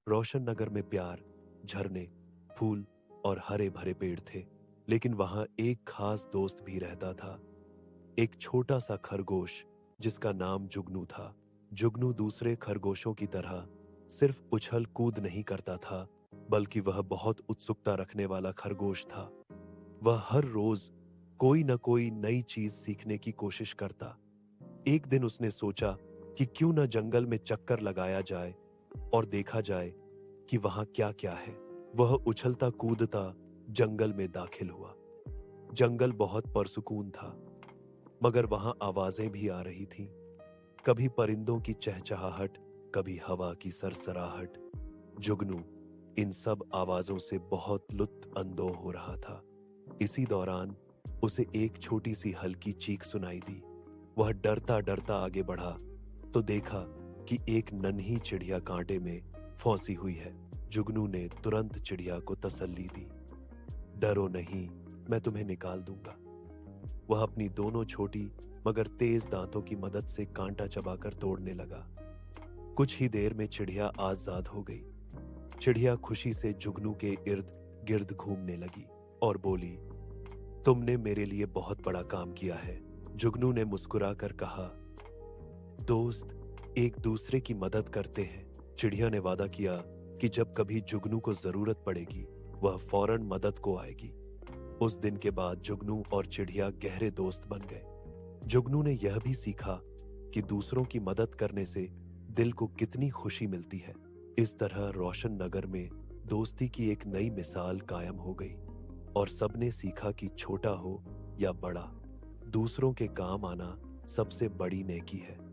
रोशन नगर में प्यार, झरने, फूल और हरे भरे पेड़ थे। लेकिन वहां एक खास दोस्त भी रहता था, एक छोटा सा खरगोश जिसका नाम जुगनू था। जुगनू दूसरे खरगोशों की तरह सिर्फ उछल कूद नहीं करता था, बल्कि वह बहुत उत्सुकता रखने वाला खरगोश था। वह हर रोज कोई न कोई नई चीज सीखने की कोशिश करता। एक दिन उसने सोचा कि क्यों न जंगल में चक्कर लगाया जाए और देखा जाए कि वहां क्या क्या है। वह उछलता कूदता जंगल में दाखिल हुआ। जंगल बहुत पुरसुकून था, मगर वहां आवाजें भी आ रही थीं। कभी परिंदों की चहचहाहट, कभी हवा की सरसराहट। जुगनू इन सब आवाजों से बहुत लुत्फ अंदोह हो रहा था। इसी दौरान उसे एक छोटी सी हल्की चीख सुनाई दी। वह डरता डरता आगे बढ़ा तो देखा कि एक नन्ही चिड़िया कांटे में फंसी हुई है। जुगनू ने तुरंत चिड़िया को तसल्ली दी। डरो नहीं, मैं तुम्हें निकाल दूंगा। वह अपनी दोनों छोटी मगर तेज दांतों की मदद से कांटा चबाकर तोड़ने लगा। कुछ ही देर में चिड़िया आजाद हो गई। चिड़िया खुशी से जुगनू के इर्द गिर्द घूमने लगी और बोली, तुमने मेरे लिए बहुत बड़ा काम किया है। जुगनू ने मुस्कुराकर कहा, दोस्त एक दूसरे की मदद करते हैं। चिड़िया ने वादा किया कि जब कभी जुगनू को जरूरत पड़ेगी वह फौरन मदद को आएगी। उस दिन के बाद जुगनू और चिड़िया गहरे दोस्त बन गए। जुगनू ने यह भी सीखा कि दूसरों की मदद करने से दिल को कितनी खुशी मिलती है। इस तरह रोशन नगर में दोस्ती की एक नई मिसाल कायम हो गई और सबने सीखा कि छोटा हो या बड़ा, दूसरों के काम आना सबसे बड़ी नेकी है।